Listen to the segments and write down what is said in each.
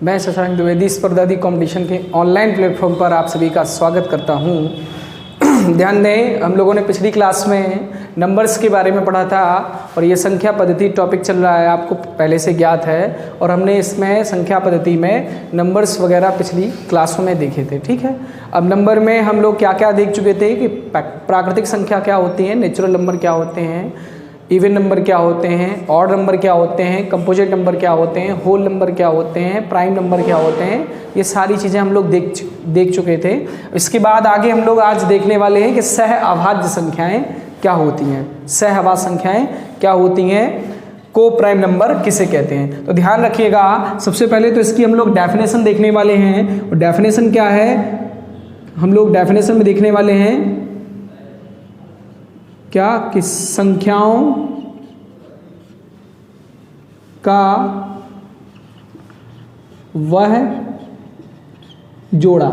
मैं शशांक द्विवेदी स्पर्धार्थी कंपटीशन के online platform पर आप सभी का स्वागत करता हूं। ध्यान दें, हम लोगों ने पिछली क्लास में नंबर्स के बारे में पढ़ा था और ये संख्या पद्धति टॉपिक चल रहा है, आपको पहले से ज्ञात है। और हमने इसमें संख्या पद्धति में नंबर्स वगैरह पिछली क्लासों में देखे थे, ठीक है। अब नंबर में हम लोग क्या क्या देख चुके थे कि प्राकृतिक संख्या क्या होती है, नेचुरल नंबर क्या होते हैं, इवन नंबर क्या होते हैं, ऑड नंबर क्या होते हैं, कंपोजिट नंबर क्या होते हैं, होल नंबर क्या होते हैं, प्राइम नंबर क्या होते हैं। ये सारी चीज़ें हम लोग देख चुके थे। इसके बाद आगे हम लोग आज देखने वाले हैं कि सहअभाज्य संख्याएं क्या होती हैं, सहअभाज्य संख्याएं क्या होती हैं, को प्राइम नंबर किसे कहते हैं। तो ध्यान रखिएगा, सबसे पहले तो इसकी हम लोग डेफिनेशन देखने वाले हैं। और डेफिनेशन क्या है, हम लोग डेफिनेशन में देखने वाले हैं क्या कि संख्याओं का वह जोड़ा।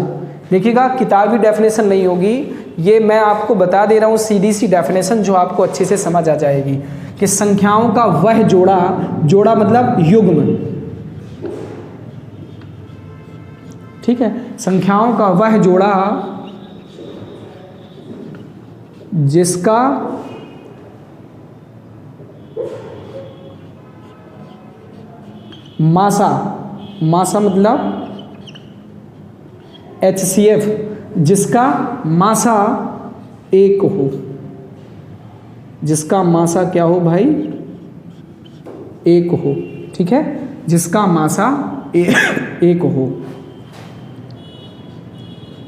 देखिएगा, किताबी डेफिनेशन नहीं होगी, ये मैं आपको बता दे रहा हूं सीधी सी डेफिनेशन जो आपको अच्छे से समझ आ जाएगी कि संख्याओं का वह जोड़ा, जोड़ा मतलब युग्म, ठीक है। संख्याओं का वह जोड़ा जिसका मासा, मासा मतलब HCF, जिसका मासा एक हो, जिसका मासा क्या हो भाई, एक हो, ठीक है, जिसका मासा एक हो,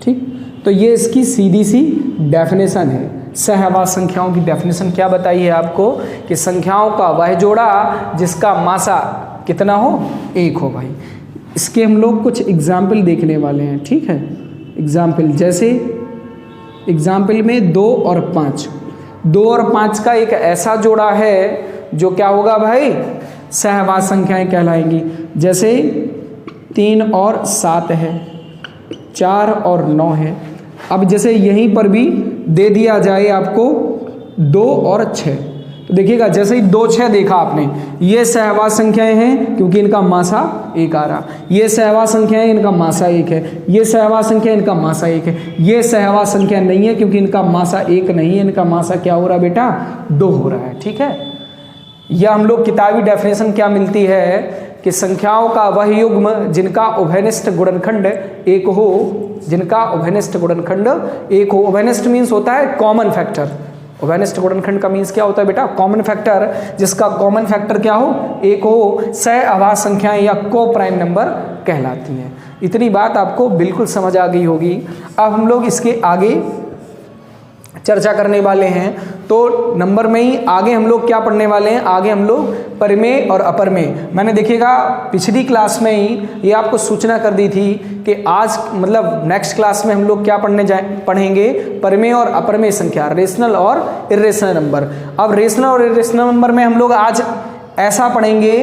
ठीक। तो ये इसकी सीधी सी डेफिनेशन है। सहअभाज्य संख्याओं की डेफिनेशन क्या बताई है आपको कि संख्याओं का वह जोड़ा जिसका मासा कितना हो, एक हो भाई। इसके हम लोग कुछ एग्जाम्पल देखने वाले हैं, ठीक है। एग्जाम्पल जैसे एग्जाम्पल में 2 और 5, 2 और 5 का एक ऐसा जोड़ा है जो क्या होगा भाई, सहअभाज्य संख्याएं कहलाएंगी। जैसे 3 और 7 है, 4 और 9 है। अब जैसे यहीं पर भी दे दिया जाए आपको 2 और 6, तो देखिएगा जैसे ही 2, 6 देखा आपने, ये सहअभाज्य संख्याएं हैं क्योंकि इनका मासा एक आ रहा। ये सहअभाज्य संख्याएं, इनका मासा एक है। ये सहअभाज्य संख्या, इनका मासा एक है। ये सहअभाज्य संख्या नहीं है क्योंकि इनका मासा एक नहीं है, इनका मासा क्या हो रहा है बेटा, 2 हो रहा है, ठीक है। यह हम लोग किताबी डेफिनेशन क्या मिलती है कि संख्याओं का वह युग्म जिनका उभयनिष्ठ गुणनखंड एक हो, जिनका उभयनिष्ठ गुणनखंड एक हो। उभयनिष्ठ मीन्स होता है कॉमन फैक्टर। उभयनिष्ठ गुणनखंड का मीन्स क्या होता है बेटा, कॉमन फैक्टर, जिसका कॉमन फैक्टर क्या हो, एक हो। सहअभाज्य संख्याएं या को प्राइम नंबर कहलाती हैं। इतनी बात आपको बिल्कुल समझ आ गई होगी। अब हम लोग इसके आगे चर्चा करने वाले हैं। तो नंबर में ही आगे हम लोग क्या पढ़ने वाले हैं, आगे हम लोग परिमेय और अपरिमेय। मैंने देखिएगा पिछली क्लास में ही ये आपको सूचना कर दी थी कि आज मतलब नेक्स्ट क्लास में हम लोग क्या पढ़ेंगे, परिमेय और अपरिमेय संख्या, रेशनल और इर्रेशनल नंबर। अब रेशनल और इर्रेशनल नंबर में हम लोग आज ऐसा पढ़ेंगे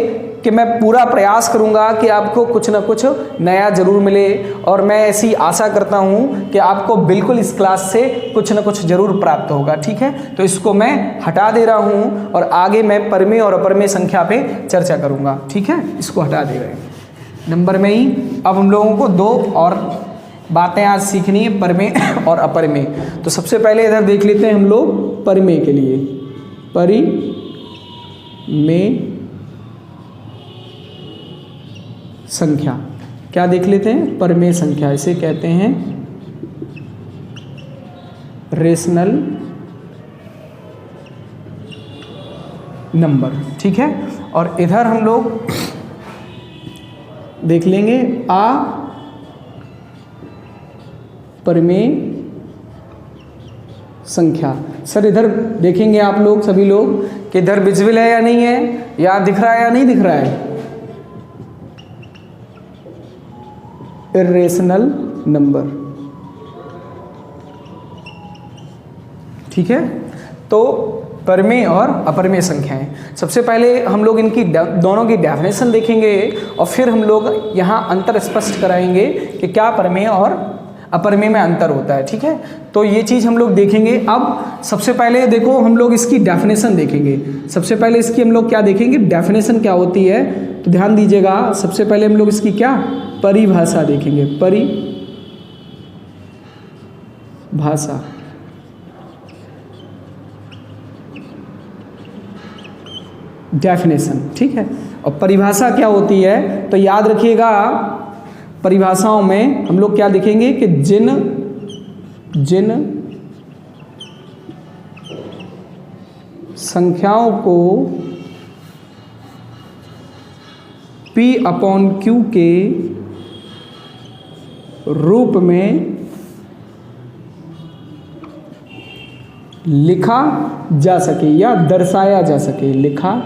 कि मैं पूरा प्रयास करूंगा कि आपको कुछ ना कुछ नया जरूर मिले। और मैं ऐसी आशा करता हूं कि आपको बिल्कुल इस क्लास से कुछ ना कुछ जरूर प्राप्त होगा, ठीक है। तो इसको मैं हटा दे रहा हूं और आगे मैं परिमेय और अपरिमेय संख्या पे चर्चा करूंगा, ठीक है। इसको हटा दे रहे हैं नंबर में ही। अब हम लोगों को 2 और बातें आज सीखनी है, परिमेय और अपरिमेय। तो सबसे पहले इधर देख लेते हैं हम लोग परिमेय के लिए, परिमेय संख्या क्या देख लेते हैं, परिमेय संख्या, इसे कहते हैं रेशनल नंबर, ठीक है। और इधर हम लोग देख लेंगे अपरिमेय संख्या। सर इधर देखेंगे आप लोग सभी लोग कि इधर विजिबल है या नहीं है, या दिख रहा है या नहीं दिख रहा है, इर्रेशनल नंबर, ठीक है। तो परिमेय और अपरिमेय संख्याएं, सबसे पहले हम लोग इनकी दोनों की डेफिनेशन देखेंगे और फिर हम लोग यहाँ अंतर स्पष्ट कराएंगे कि क्या परिमेय और अपरिमेय में अंतर होता है, ठीक है। तो ये चीज़ हम लोग देखेंगे। अब सबसे पहले देखो हम लोग इसकी डेफिनेशन देखेंगे। सबसे पहले इसकी हम लोग क्या देखेंगे, डेफिनेशन क्या होती है, तो ध्यान दीजिएगा, सबसे पहले हम लोग इसकी क्या परिभाषा देखेंगे, परिभाषा। डेफिनेशन, ठीक है। और परिभाषा क्या होती है, तो याद रखिएगा परिभाषाओं में हम लोग क्या देखेंगे कि जिन संख्याओं को P/Q के रूप में लिखा जा सके या दर्शाया जा सके, लिखा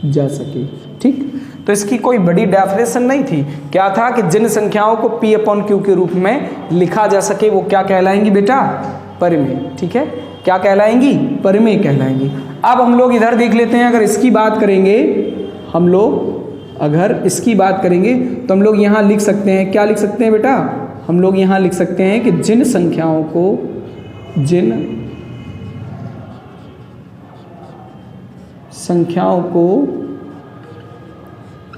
जा सके, ठीक। तो इसकी कोई बड़ी डेफिनेशन नहीं थी, क्या था कि जिन संख्याओं को P/Q के रूप में लिखा जा सके वो क्या कहलाएंगी बेटा, परिमेय, ठीक है। क्या कहलाएंगी, परिमेय कहलाएंगी। अब हम लोग इधर देख लेते हैं, अगर इसकी बात करेंगे हम लोग, अगर इसकी बात करेंगे तो हम लोग यहाँ लिख सकते हैं, क्या लिख सकते हैं बेटा, हम लोग यहाँ लिख सकते हैं कि जिन संख्याओं को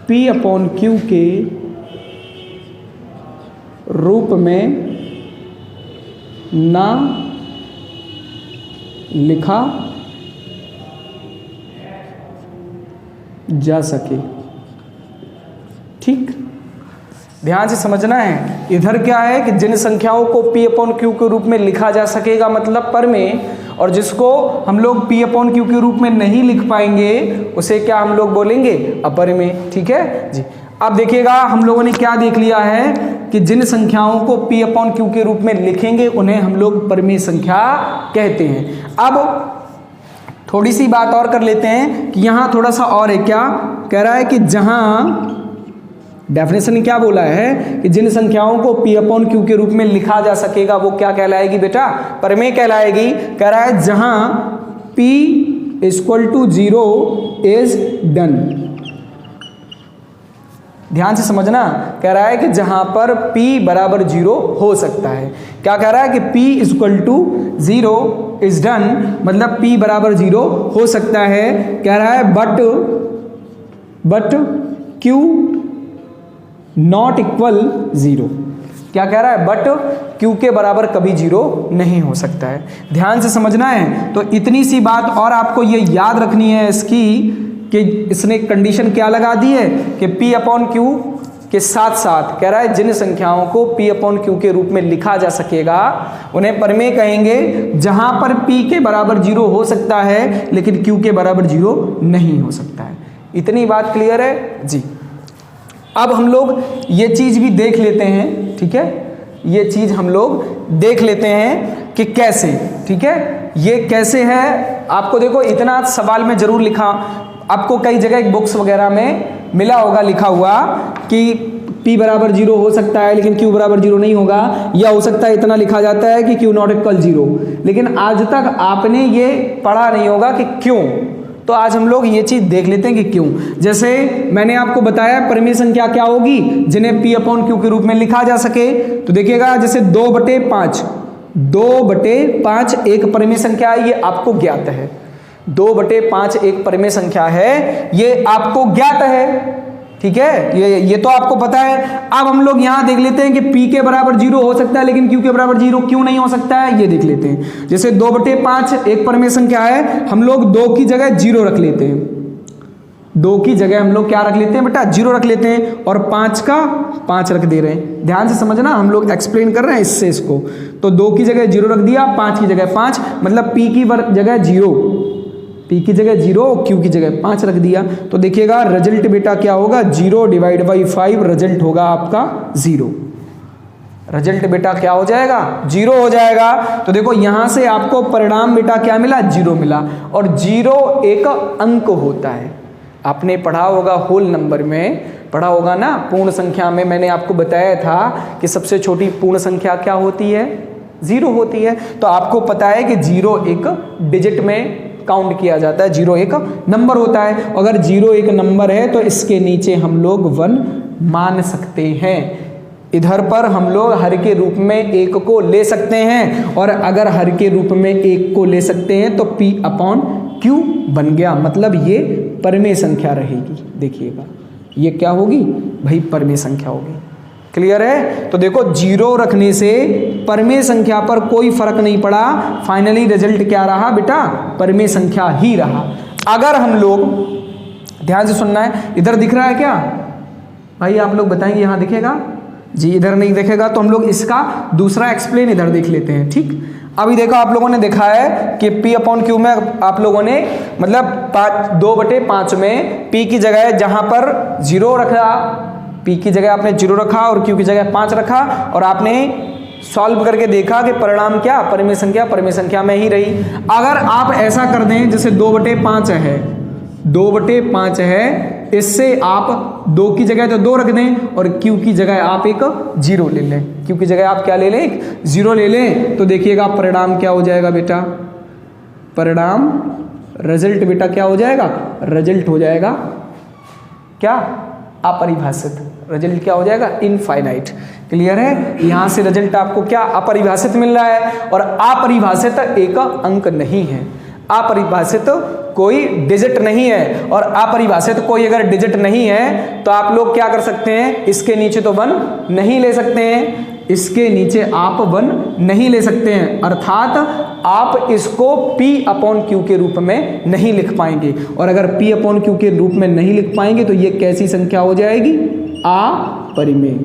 P/Q के रूप में ना लिखा जा सके, ठीक। ध्यान से समझना है, इधर क्या है कि जिन संख्याओं को P/Q के रूप में लिखा जा सकेगा मतलब परिमेय, और जिसको हम लोग P/Q के रूप में नहीं लिख पाएंगे उसे क्या हम लोग बोलेंगे, अपरिमेय, ठीक है जी। अब देखिएगा हम लोगों ने क्या देख लिया है कि जिन संख्याओं को P/Q के रूप में लिखेंगे उन्हें हम लोग परिमेय संख्या कहते हैं। अब थोड़ी सी बात और कर लेते हैं कि यहाँ थोड़ा सा और है, क्या कह रहा है कि जहाँ डेफिनेशन ने क्या बोला है कि जिन संख्याओं को P/Q के रूप में लिखा जा सकेगा वो क्या कहलाएगी बेटा, परिमेय कहलाएगी। कह रहा है जहां P=0 इज डन। ध्यान से समझना, कह रहा है कि जहां पर P=0 हो सकता है। क्या कह रहा है कि P=0 इज डन, मतलब P=0 हो सकता है। कह रहा है बट Q नॉट इक्वल 0। क्या कह रहा है, बट Q के बराबर कभी 0 नहीं हो सकता है। ध्यान से समझना है। तो इतनी सी बात और आपको ये याद रखनी है इसकी कि इसने कंडीशन क्या लगा दी है कि P/Q के साथ साथ कह रहा है जिन संख्याओं को P/Q के रूप में लिखा जा सकेगा उन्हें परिमेय कहेंगे, जहां पर P के बराबर 0 हो सकता है लेकिन Q के बराबर 0 नहीं हो सकता है। इतनी बात क्लियर है जी। अब हम लोग ये चीज भी देख लेते हैं, ठीक है, ये चीज हम लोग देख लेते हैं कि कैसे, ठीक है, ये कैसे है। आपको देखो इतना सवाल में जरूर लिखा, आपको कई जगह बुक्स वगैरह में मिला होगा लिखा हुआ कि P=0 हो सकता है लेकिन Q=0 नहीं होगा, या हो सकता है इतना लिखा जाता है कि Q≠0, लेकिन आज तक आपने ये पढ़ा नहीं होगा कि क्यों। तो आज हम लोग ये चीज देख लेते हैं कि क्यों। जैसे मैंने आपको बताया परिमेय संख्या क्या होगी, जिन्हें P/Q के रूप में लिखा जा सके। तो देखिएगा जैसे 2/5 एक परिमेय संख्या है, ये आपको ज्ञात है। 2/5 एक परिमेय संख्या है, ये आपको ज्ञात है, ठीक है, ये तो आपको पता है। अब हम लोग यहां देख लेते हैं कि P के बराबर 0 हो सकता है लेकिन Q के बराबर 0 क्यों नहीं हो सकता है, ये देख लेते हैं। जैसे 2/5 एक परिमेय संख्या है, हम लोग 2 की जगह 0 रख लेते हैं। 2 की जगह हम लोग क्या रख लेते हैं बेटा, 0 रख लेते हैं, और 5 का 5 रख दे रहे हैं। ध्यान से समझना, हम लोग एक्सप्लेन कर रहे हैं इससे इसको। तो 2 की जगह 0 रख दिया, 5 की जगह 5, मतलब P की जगह 0, P की जगह 0, Q की जगह 5 रख दिया। तो देखिएगा रिजल्ट बेटा क्या होगा, 0/5 रिजल्ट होगा आपका 0। रिजल्ट बेटा क्या हो जाएगा, 0 हो जाएगा। तो देखो यहां से आपको परिणाम बेटा क्या मिला, 0 मिला। और 0 एक अंक होता है, आपने पढ़ा होगा होल नंबर में, पढ़ा होगा ना, पूर्ण संख्या में मैंने आपको बताया था कि सबसे छोटी पूर्ण संख्या क्या होती है, 0 होती है। तो आपको पता है कि 0 एक डिजिट में काउंट किया जाता है, 0 एक नंबर होता है। अगर 0 एक नंबर है तो इसके नीचे हम लोग 1 मान सकते हैं। इधर पर हम लोग हर के रूप में 1 को ले सकते हैं, और अगर हर के रूप में 1 को ले सकते हैं तो P/Q बन गया, मतलब ये परिमेय संख्या रहेगी। देखिएगा ये क्या होगी भाई, परमेय संख्या होगी। क्लियर है? तो देखो 0 रखने से परमेय संख्या पर कोई फर्क नहीं पड़ा, फाइनली रिजल्ट क्या रहा बेटा, परमेय संख्या ही रहा। अगर हम लोग, ध्यान से सुनना है, इधर दिख रहा है क्या भाई, आप लोग बताएंगे यहाँ दिखेगा जी, इधर नहीं दिखेगा तो हम लोग इसका दूसरा एक्सप्लेन इधर देख लेते हैं। ठीक, अभी देखो आप लोगों ने देखा है कि P/Q में आप लोगों ने मतलब 2/5 में P की जगह जहां पर 0 रखा, P की जगह आपने 0 रखा और Q की जगह 5 रखा, और आपने सॉल्व करके देखा कि परिणाम क्या, परमेय संख्या में ही रही। अगर आप ऐसा कर दें जैसे 2/5 है, 2/5 है, इससे आप 2 की जगह तो 2 रख दें और Q की जगह आप एक 0 ले लें, Q की जगह आप क्या ले लें, एक 0 ले लें, तो देखिएगा परिणाम क्या हो जाएगा बेटा, परिणाम रिजल्ट बेटा क्या हो जाएगा, रिजल्ट हो जाएगा क्या, अपरिभाषित। रिजल्ट क्या हो जाएगा, इनफाइनाइट। क्लियर है? यहां से रिजल्ट आपको क्या, अपरिभाषित मिल रहा है, और अपरिभाषित एक अंक नहीं है, अपरिभाषित कोई डिजिट नहीं है, और अपरिभाषित कोई अगर डिजिट नहीं है तो आप लोग क्या कर सकते हैं, इसके नीचे तो 1 नहीं ले सकते हैं, इसके नीचे आप 1 नहीं ले सकते हैं, अर्थात आप इसको P/Q के रूप में नहीं लिख पाएंगे। और अगर P/Q के रूप में नहीं लिख पाएंगे तो ये कैसी संख्या हो जाएगी, अपरिमेय।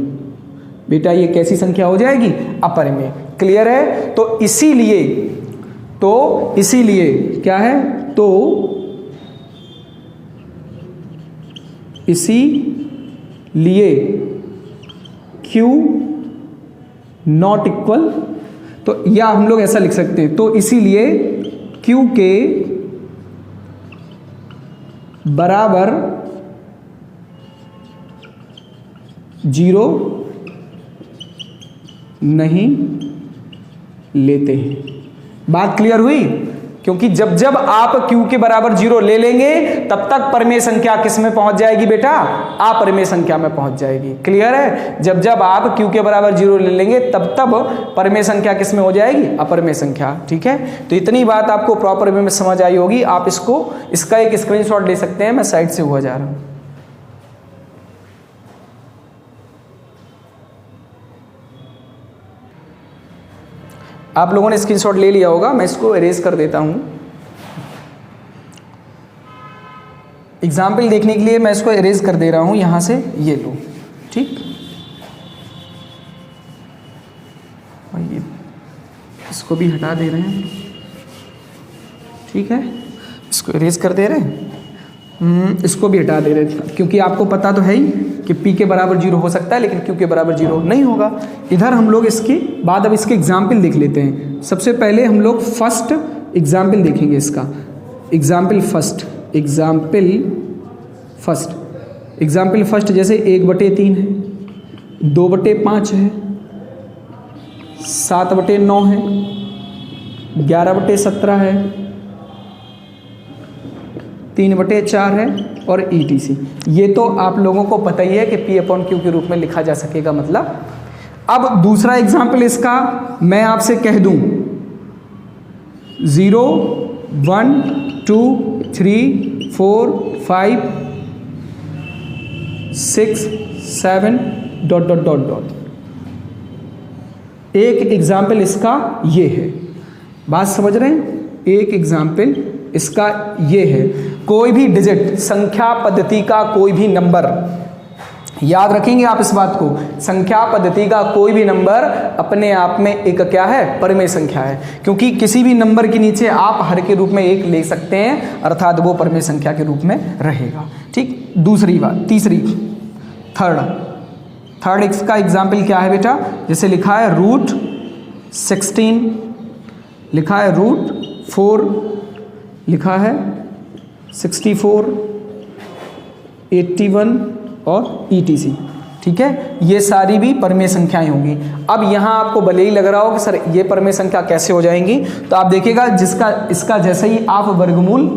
बेटा ये कैसी संख्या हो जाएगी, अपरिमेय। क्लियर है? तो इसीलिए क्या है, तो इसीलिए Q नॉट इक्वल, तो या हम लोग ऐसा लिख सकते हैं, तो इसीलिए Q के बराबर 0 नहीं लेते हैं। बात क्लियर हुई? क्योंकि जब जब आप Q के बराबर 0 ले लेंगे तब तक परमेय संख्या किस में पहुंच जाएगी बेटा, अपरिमेय संख्या में पहुंच जाएगी। क्लियर है? जब जब आप Q के बराबर 0 ले लेंगे तब तब परमेय संख्या किस में हो जाएगी, अपरिमेय संख्या। ठीक है, तो इतनी बात आपको प्रॉपर वे में समझ आई होगी। आप इसका एक स्क्रीनशॉट ले सकते हैं, मैं साइड से हुआ जा रहा हूं। आप लोगों ने स्क्रीनशॉट ले लिया होगा, मैं इसको इरेज कर देता हूं। एग्जाम्पल देखने के लिए मैं इसको इरेज कर दे रहा हूं यहां से, ये लो। ठीक, और ये इसको भी हटा दे रहे हैं। ठीक है, इसको इरेज कर दे रहे हैं, इसको भी हटा दे रहे थे, क्योंकि आपको पता तो है ही कि P के बराबर 0 हो सकता है लेकिन Q के बराबर 0 नहीं होगा। इधर हम लोग इसके बाद अब इसके एग्जाम्पल देख लेते हैं। सबसे पहले हम लोग फर्स्ट एग्जाम्पल देखेंगे इसका। एग्जाम्पल फर्स्ट जैसे 1/3 है, 2/5 है, 7/9 है, 11/17 है, 3/4 है और ETC। ये तो आप लोगों को पता ही है कि P/Q के रूप में लिखा जा सकेगा। मतलब अब दूसरा एग्जाम्पल इसका मैं आपसे कह दूं, 0 1 2 3 4 5 6 7 ... एक एग्जाम्पल इसका ये है। बात समझ रहे हैं? एक एग्जाम्पल इसका ये है। कोई भी डिजिट, संख्या पद्धति का कोई भी नंबर, याद रखेंगे आप इस बात को, संख्या पद्धति का कोई भी नंबर अपने आप में एक क्या है, परमेय संख्या है। क्योंकि किसी भी नंबर के नीचे आप हर के रूप में 1 ले सकते हैं, अर्थात वो परमेय संख्या के रूप में रहेगा। ठीक, दूसरी बात, थर्ड इसका एग्जाम्पल क्या है बेटा, जैसे लिखा है √16, लिखा है √4, लिखा है 64, 81 और ETC। ठीक है, ये सारी भी परमेय संख्याएं होंगी। अब यहाँ आपको भले ही लग रहा हो कि सर ये परमेय संख्या कैसे हो जाएंगी, तो आप देखिएगा इसका जैसे ही आप वर्गमूल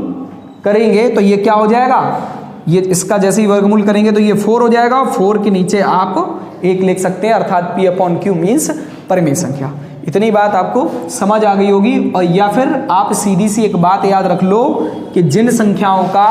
करेंगे तो ये क्या हो जाएगा, ये इसका जैसे ही वर्गमूल करेंगे तो ये 4 हो जाएगा। 4 के नीचे आप 1 लिख सकते हैं, अर्थात P/Q मीन्स परमेय संख्या। इतनी बात आपको समझ आ गई होगी। और या फिर आप सीधी सी एक बात याद रख लो कि जिन संख्याओं का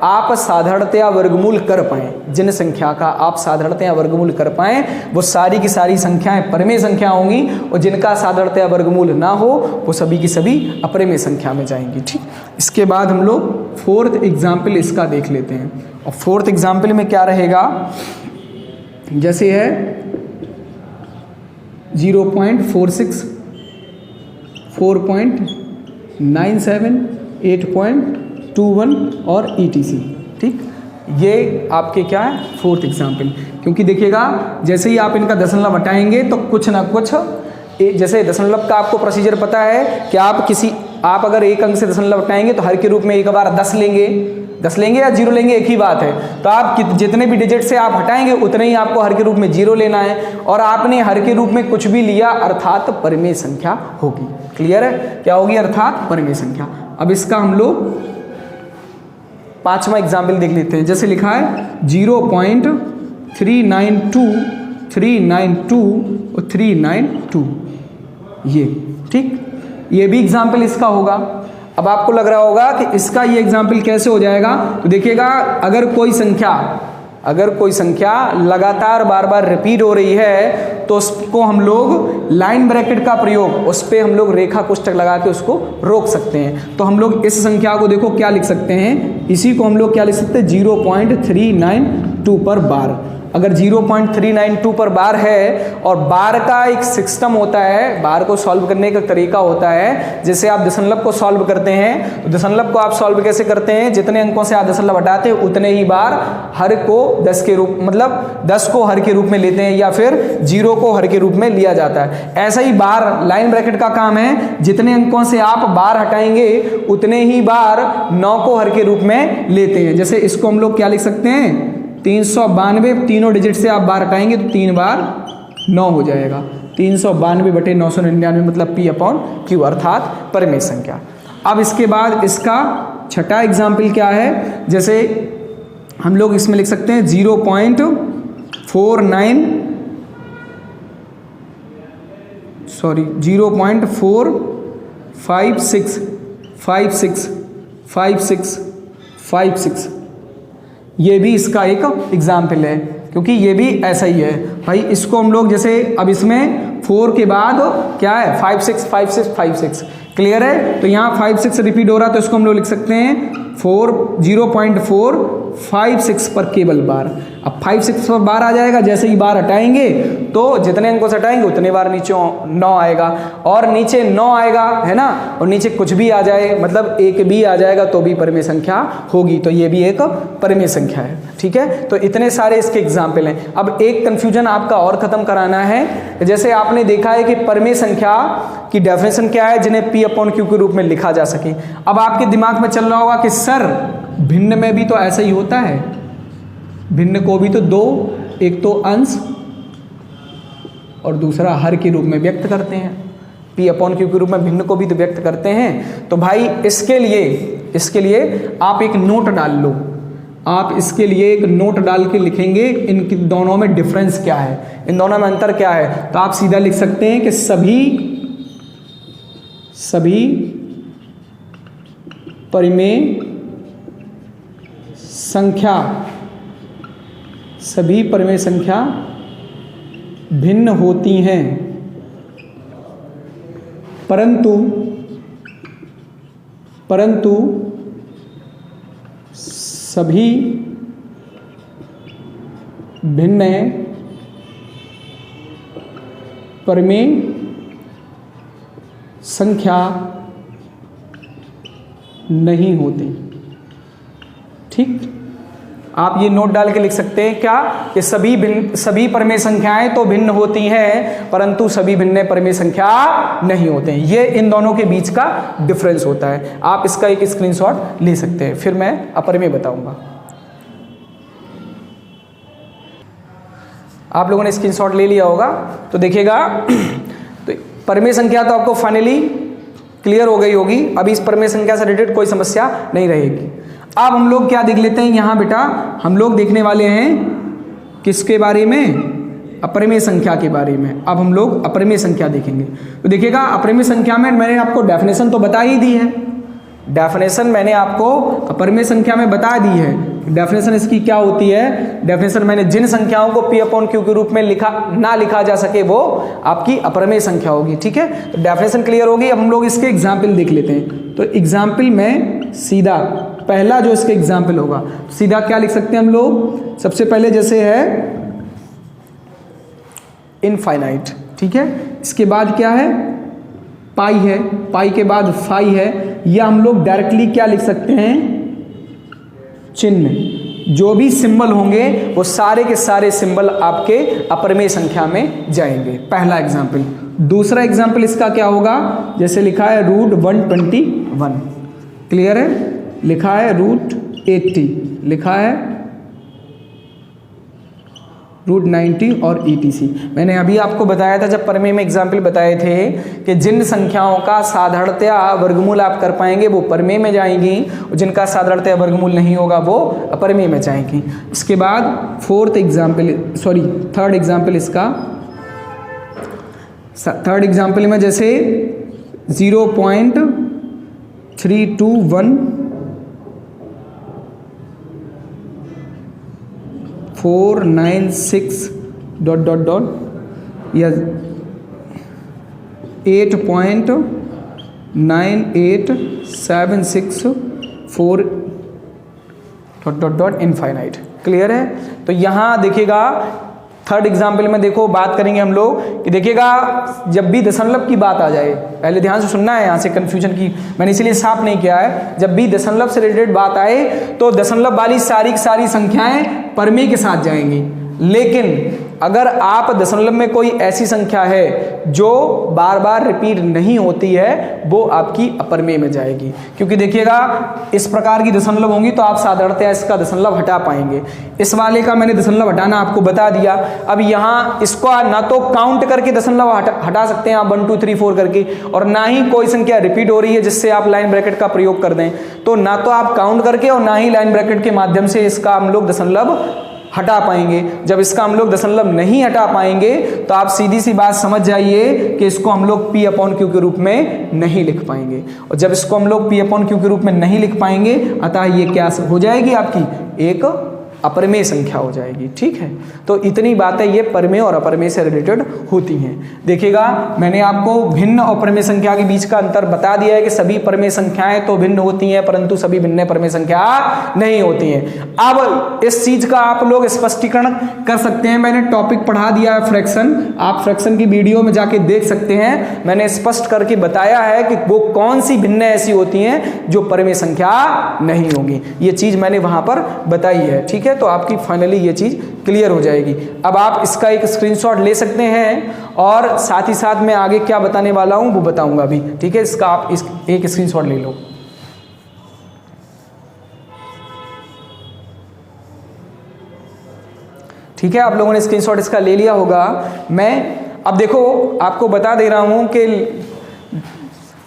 आप साधारणतया वर्गमूल कर पाएं, जिन संख्या का आप साधारणतया वर्गमूल कर पाएं, वो सारी की सारी संख्याएं परिमेय संख्या होंगी, और जिनका साधारणतया वर्गमूल ना हो वो सभी की सभी अपरिमेय संख्या में जाएंगी। ठीक, इसके बाद हम लोग फोर्थ एग्जाम्पल इसका देख लेते हैं। और फोर्थ एग्जाम्पल में क्या रहेगा, जैसे है 0.46, 4.97, 8.21 और ETC। ठीक, ये आपके क्या है फोर्थ एग्जाम्पल। क्योंकि देखिएगा जैसे ही आप इनका दशमलव हटाएंगे तो कुछ ना कुछ, जैसे दशमलव का आपको प्रोसीजर पता है कि आप अगर एक अंक से दशमलव हटाएंगे तो हर के रूप में एक बार 10 लेंगे या 0 लेंगे, एक ही बात है। तो आप जितने भी डिजिट से आप हटाएंगे उतने ही आपको हर के रूप में 0 लेना है, और आपने हर के रूप में कुछ भी लिया अर्थात परिमेय संख्या होगी। क्लियर है, क्या होगी, अर्थात परिमेय संख्या। अब इसका हम लोग 5वां एग्जाम्पल देख लेते हैं। जैसे लिखा है 0.392, 392 और 392, ये ठीक, ये भी एग्जाम्पल इसका होगा। अब आपको लग रहा होगा कि इसका ये एग्जाम्पल कैसे हो जाएगा, तो देखिएगा अगर कोई संख्या लगातार बार बार रिपीट हो रही है तो उसको हम लोग लाइन ब्रैकेट का प्रयोग, उस पर हम लोग रेखा कोष्ठक लगा के उसको रोक सकते हैं। तो हम लोग इस संख्या को देखो क्या लिख सकते हैं, इसी को हम लोग क्या लिख सकते हैं, 0.392 पर बार। अगर 0.392 पर बार है, और बार का एक सिस्टम होता है, बार को सॉल्व करने का तरीका होता है, जैसे आप दशमलव को सॉल्व करते हैं, तो दशमलव को आप सॉल्व कैसे करते हैं, जितने अंकों से आप दशमलव हटाते हैं उतने ही बार हर को 10 के रूप, मतलब 10 को हर के रूप में लेते हैं, या फिर 0 को हर के रूप में लिया जाता है। ऐसा ही बार लाइन ब्रैकेट का काम है, जितने अंकों से आप बार हटाएंगे उतने ही बार 9 को हर के रूप में लेते हैं। जैसे इसको हम लोग क्या लिख सकते हैं, 392, तीनों डिजिट से आप बार हटाएंगे तो 3 बार 9 हो जाएगा, 392/999 मतलब P/Q अर्थात परिमेय संख्या। अब इसके बाद इसका छठा एग्जाम्पल क्या है, जैसे हम लोग इसमें लिख सकते हैं 0.456, ये भी इसका एक एग्जाम्पल है, क्योंकि ये भी ऐसा ही है भाई। इसको हम लोग जैसे अब इसमें 4 के बाद क्या है 5 6 5 6 5 6, क्लियर है। तो यहाँ 5 6 रिपीट हो रहा है, तो इसको हम लोग लिख सकते हैं 0.456 पर केवल बार। अब 5 6 पर बार आ जाएगा, जैसे ही बार हटाएंगे तो जितने अंकों से हटाएंगे उतने बार नीचे 9 आएगा, और नीचे 9 आएगा है ना, और नीचे कुछ भी आ जाए, मतलब एक भी आ जाएगा तो भी परिमेय संख्या होगी। तो ये भी एक परिमेय संख्या है। ठीक है, तो इतने सारे इसके एग्जाम्पल हैं। अब एक कंफ्यूजन आपका और खत्म कराना है, जैसे आपने देखा है कि परिमेय संख्या की डेफिनेशन क्या है, जिन्हें P/Q के रूप में लिखा जा सके। अब आपके दिमाग में चल रहा होगा कि सर भिन्न में भी तो ऐसा ही होता है, भिन्न को भी तो दो, एक तो अंश और दूसरा हर के रूप में व्यक्त करते हैं, P/Q के रूप में भिन्न को भी तो व्यक्त करते हैं। तो भाई इसके लिए आप एक नोट डाल लो, आप इसके लिए एक नोट डाल के लिखेंगे इन दोनों में डिफरेंस क्या है, इन दोनों में अंतर क्या है। तो आप सीधा लिख सकते हैं कि सभी परिमेय संख्या भिन्न होती हैं, परंतु सभी भिन्न परिमेय संख्या नहीं होती। ठीक, आप ये नोट डाल के लिख सकते हैं क्या, कि सभी परिमेय संख्याएं तो भिन्न होती हैं, परंतु सभी भिन्न परिमेय संख्या नहीं होते हैं। ये इन दोनों के बीच का डिफरेंस होता है। आप इसका एक स्क्रीनशॉट ले सकते हैं, फिर मैं अपरिमेय बताऊंगा। आप लोगों ने स्क्रीनशॉट ले लिया होगा, तो देखिएगा तो परिमेय संख्या तो आपको फाइनली क्लियर हो गई होगी। अभी इस परिमेय संख्या से रिलेटेड कोई समस्या नहीं रहेगी। अब हम लोग क्या देख लेते हैं, यहाँ बेटा हम लोग देखने वाले हैं किसके बारे में, अपरिमेय संख्या के बारे में। अब हम लोग अपरिमेय संख्या देखेंगे। तो देखिएगा अपरिमेय संख्या में मैंने आपको डेफिनेशन तो बता ही दी है, डेफिनेशन मैंने आपको अपरिमेय संख्या में बता दी है। डेफिनेशन इसकी क्या होती है? डेफिनेशन मैंने जिन संख्याओं को P अपॉन Q के रूप में लिखा जा सके वो आपकी अपरिमेय संख्या होगी। ठीक है, तो डेफिनेशन क्लियर होगी। अब हम लोग इसके एग्जाम्पल देख लेते हैं। तो एग्जाम्पल में सीधा पहला जो इसके एग्जाम्पल होगा, सीधा क्या लिख सकते हैं हम लोग? सबसे पहले जैसे है इनफाइनाइट, ठीक है। इसके बाद क्या है? पाई है, पाई के बाद फाई है, या हम लोग डायरेक्टली क्या लिख सकते हैं? चिन्ह। जो भी सिंबल होंगे वो सारे के सारे सिंबल आपके अपरिमेय संख्या में जाएंगे। पहला एग्जाम्पल। दूसरा एग्जाम्पल इसका क्या होगा? जैसे लिखा है √121, क्लियर है? लिखा है √80, लिखा है √90 और ETC। मैंने अभी आपको बताया था जब परिमेय में एग्जाम्पल बताए थे कि जिन संख्याओं का साधारणतया वर्गमूल आप कर पाएंगे वो परिमेय में जाएंगी, और जिनका साधारणतया वर्गमूल नहीं होगा वो अपरिमेय में जाएंगी। इसके बाद थर्ड एग्जाम्पल इसका, थर्ड एग्जाम्पल में जैसे 0.321 496 ... या 8.98764 ... इनफाइनाइट। क्लियर है? तो यहाँ देखिएगा थर्ड एग्जाम्पल में देखो बात करेंगे हम लोग कि देखिएगा जब भी दशमलव की बात आ जाए, पहले ध्यान से सुनना है, यहाँ से कंफ्यूजन की मैंने इसीलिए साफ नहीं किया है। जब भी दशमलव से रिलेटेड बात आए तो दशमलव वाली सारी की सारी संख्याएं परिमेय के साथ जाएंगी, लेकिन अगर आप दशमलव में कोई ऐसी संख्या है जो बार बार रिपीट नहीं होती है वो आपकी अपरिमेय में जाएगी। क्योंकि देखिएगा इस प्रकार की दशमलव होंगी तो आप साधारणतया इसका दशमलव हटा पाएंगे। इस वाले का मैंने दशमलव हटाना आपको बता दिया। अब यहाँ इसको ना तो काउंट करके दशमलव हटा सकते हैं आप 1 2 3 4 करके, और ना ही कोई संख्या रिपीट हो रही है जिससे आप लाइन ब्रैकेट का प्रयोग कर दें। तो ना तो आप काउंट करके और ना ही लाइन ब्रैकेट के माध्यम से इसका हम लोग दशमलव हटा पाएंगे। जब इसका हम लोग दशमलव नहीं हटा पाएंगे तो आप सीधी सी बात समझ जाइए कि इसको हम लोग P अपॉन Q के रूप में नहीं लिख पाएंगे, और जब इसको हम लोग P अपॉन Q के रूप में नहीं लिख पाएंगे अतः ये क्या हो जाएगी? आपकी एक अपरिमेय संख्या हो जाएगी। ठीक है, तो इतनी बातें ये परिमेय और अपरिमेय से रिलेटेड होती हैं। देखिएगा मैंने आपको भिन्न और परिमेय संख्या के बीच का अंतर बता दिया है कि सभी परिमेय संख्याएं तो भिन्न होती हैं परंतु सभी भिन्न परिमेय संख्या नहीं होती हैं। अब इस चीज का आप लोग स्पष्टीकरण कर सकते हैं। मैंने टॉपिक पढ़ा दिया है फ्रैक्शन, आप फ्रैक्शन की वीडियो में जाके देख सकते हैं। मैंने स्पष्ट करके बताया है कि वो कौन सी भिन्न ऐसी होती हैं जो परिमेय संख्या नहीं होगी, ये चीज मैंने वहां पर बताई है। ठीक है, तो आपकी फाइनली ये चीज क्लियर हो जाएगी। अब आप इसका एक स्क्रीनशॉट ले सकते हैं और साथ ही साथ मैं आगे क्या बताने वाला हूं वो बताऊंगा अभी। ठीक है, इसका आप एक स्क्रीनशॉट ले लो। ठीक है, आप लोगों ने स्क्रीनशॉट इसका ले लिया होगा। मैं अब देखो आपको बता दे रहा हूं कि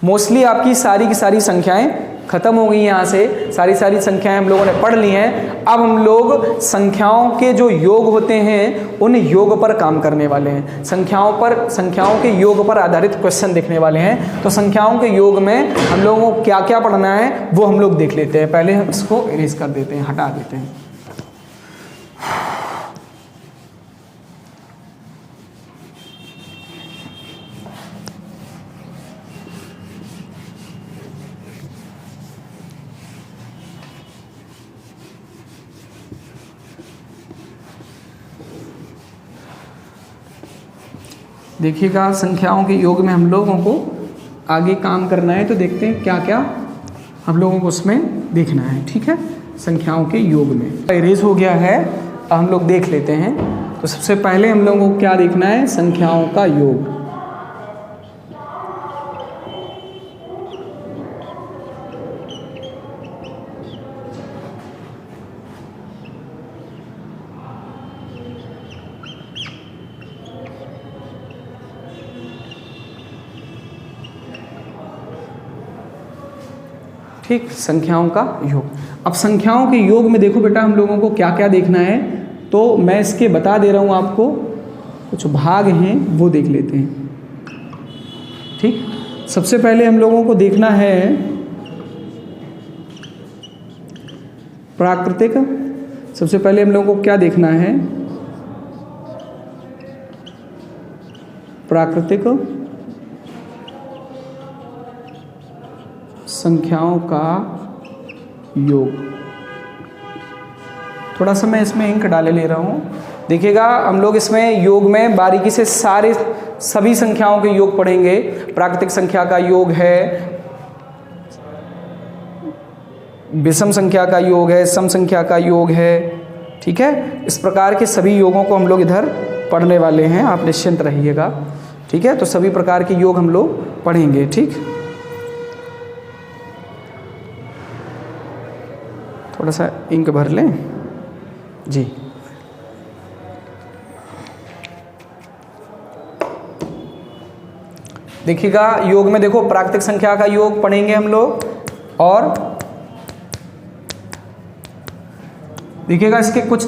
मोस्टली आपकी सारी की सारी संख्याएं खत्म हो गई। यहाँ से सारी संख्याएं हम लोगों ने पढ़ ली हैं। अब हम लोग संख्याओं के जो योग होते हैं उन योग पर काम करने वाले हैं। संख्याओं के योग पर आधारित क्वेश्चन देखने वाले हैं। तो संख्याओं के योग में हम लोगों को क्या क्या पढ़ना है वो हम लोग देख लेते हैं। पहले हम इसको इरेज कर देते हैं, हटा देते हैं। देखिएगा संख्याओं के योग में हम लोगों को आगे काम करना है, तो देखते हैं क्या क्या हम लोगों को उसमें देखना है। ठीक है, संख्याओं के योग में इरेज हो गया है, हम लोग देख लेते हैं। तो सबसे पहले हम लोगों को क्या देखना है? संख्याओं का योग। ठीक, संख्याओं का योग। अब संख्याओं के योग में देखो बेटा हम लोगों को क्या क्या देखना है, तो मैं इसके बता दे रहा हूँ आपको। कुछ भाग हैं वो देख लेते हैं। ठीक, सबसे पहले हम लोगों को देखना है प्राकृतिक। सबसे पहले हम लोगों को क्या देखना है? प्राकृतिक संख्याओं का योग। थोड़ा सा मैं इसमें इंक डाले ले रहा हूँ। देखिएगा हम लोग इसमें योग में बारीकी से सभी संख्याओं के योग पढ़ेंगे। प्राकृतिक संख्या का योग है, विषम संख्या का योग है, सम संख्या का योग है। ठीक है, इस प्रकार के सभी योगों को हम लोग इधर पढ़ने वाले हैं, आप निश्चिंत रहिएगा। ठीक है, तो सभी प्रकार के योग हम लोग पढ़ेंगे। ठीक, थोड़ा सा इंक भर लें जी। देखिएगा योग में देखो प्राकृतिक संख्या का योग पढ़ेंगे हम लोग, और देखिएगा इसके कुछ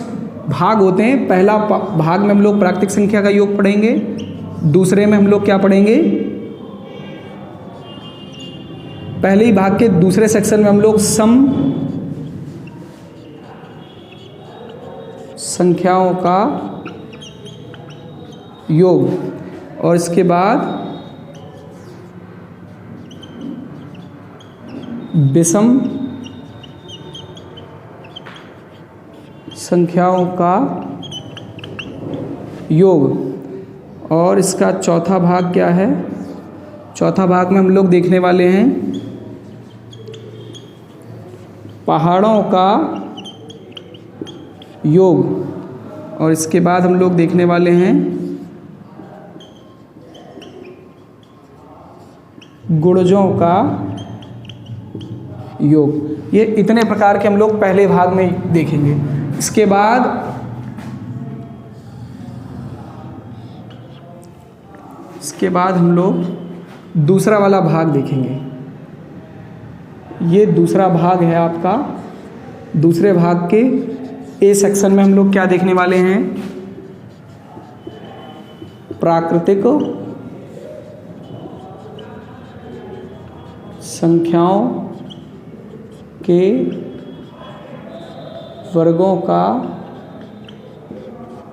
भाग होते हैं। पहला भाग में हम लोग प्राकृतिक संख्या का योग पढ़ेंगे, दूसरे में हम लोग क्या पढ़ेंगे? पहले ही भाग के दूसरे सेक्शन में हम लोग सम संख्याओं का योग, और इसके बाद विषम संख्याओं का योग, और इसका चौथा भाग क्या है? चौथा भाग में हम लोग देखने वाले हैं पहाड़ों का योग, और इसके बाद हम लोग देखने वाले हैं गुणजों का योग। ये इतने प्रकार के हम लोग पहले भाग में देखेंगे। इसके बाद हम लोग दूसरा वाला भाग देखेंगे। ये दूसरा भाग है आपका। दूसरे भाग के ए सेक्शन में हम लोग क्या देखने वाले हैं? प्राकृतिक संख्याओं के वर्गों का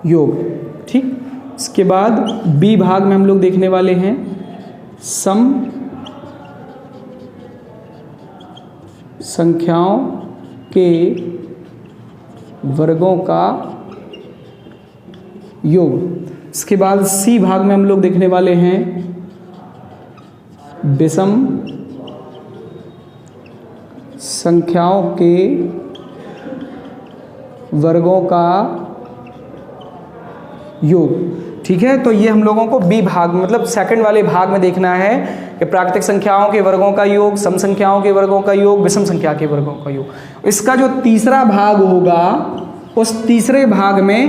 योग। ठीक, इसके बाद बी भाग में हम लोग देखने वाले हैं सम संख्याओं के वर्गों का योग। इसके बाद सी भाग में हम लोग देखने वाले हैं विषम संख्याओं के वर्गों का योग। ठीक है, तो ये हम लोगों को बी भाग मतलब सेकंड वाले भाग में देखना है कि प्राकृतिक संख्याओं के वर्गों का योग, सम संख्याओं के वर्गों का योग, विषम संख्या के वर्गों का योग। इसका जो तीसरा भाग होगा, उस तीसरे भाग में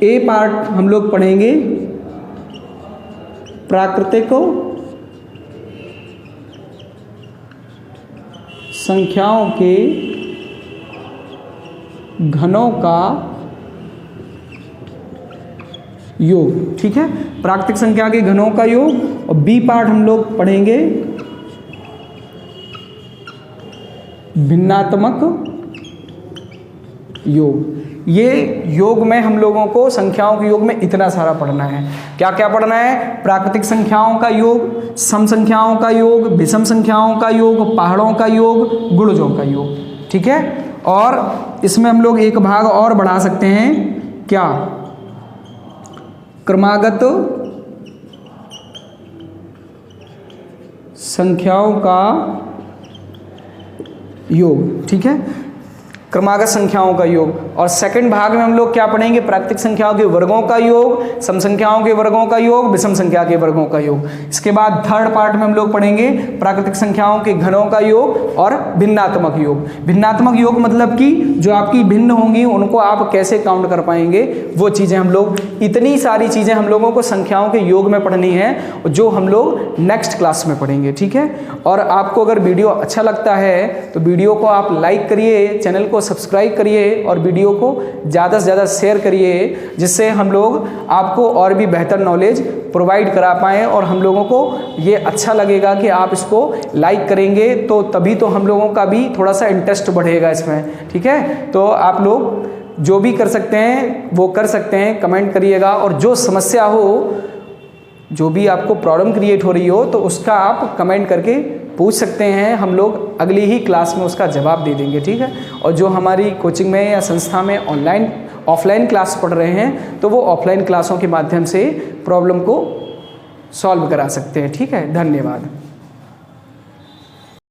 ए पार्ट हम लोग पढ़ेंगे प्राकृतिक संख्याओं के घनों का योग। ठीक है, प्राकृतिक संख्या के घनों का योग। और बी पार्ट हम लोग पढ़ेंगे भिन्नात्मक योग। ये योग में हम लोगों को संख्याओं के योग में इतना सारा पढ़ना है। क्या क्या पढ़ना है? प्राकृतिक संख्याओं का योग, सम संख्याओं का योग, विषम संख्याओं का योग, पहाड़ों का योग, गुणजों का योग। ठीक है, और इसमें हम लोग एक भाग और बढ़ा सकते हैं, क्या? क्रमागत संख्याओं का योग। ठीक है, क्रमागत संख्याओं का योग। और सेकंड भाग में हम लोग क्या पढ़ेंगे? प्राकृतिक संख्याओं के वर्गों का योग, सम संख्याओं के वर्गों का योग, विषम संख्या के वर्गों का योग। इसके बाद थर्ड पार्ट में हम लोग पढ़ेंगे प्राकृतिक संख्याओं के घनों का योग और भिन्नात्मक योग। भिन्नात्मक योग मतलब कि जो आपकी भिन्न होंगी उनको आप कैसे काउंट कर पाएंगे, वो चीज़ें हम लोग, इतनी सारी चीज़ें हम लोगों को संख्याओं के योग में पढ़नी है, जो हम लोग नेक्स्ट क्लास में पढ़ेंगे। ठीक है, और आपको अगर वीडियो अच्छा लगता है तो वीडियो को आप लाइक करिए, चैनल को सब्सक्राइब करिए और वीडियो को ज़्यादा से ज़्यादा शेयर करिए, जिससे हम लोग आपको और भी बेहतर नॉलेज प्रोवाइड करा पाएँ और हम लोगों को ये अच्छा लगेगा कि आप इसको लाइक करेंगे, तो तभी तो हम लोगों का भी थोड़ा सा इंटरेस्ट बढ़ेगा इसमें। ठीक है, तो आप लोग जो भी कर सकते हैं वो कर सकते हैं, कमेंट करिएगा, और जो समस्या हो, जो भी आपको प्रॉब्लम क्रिएट हो रही हो, तो उसका आप कमेंट करके पूछ सकते हैं, हम लोग अगली ही क्लास में उसका जवाब दे देंगे। ठीक है, और जो हमारी कोचिंग में या संस्था में ऑफलाइन क्लास पढ़ रहे हैं, तो वो ऑफलाइन क्लासों के माध्यम से प्रॉब्लम को सॉल्व करा सकते हैं। ठीक है, धन्यवाद।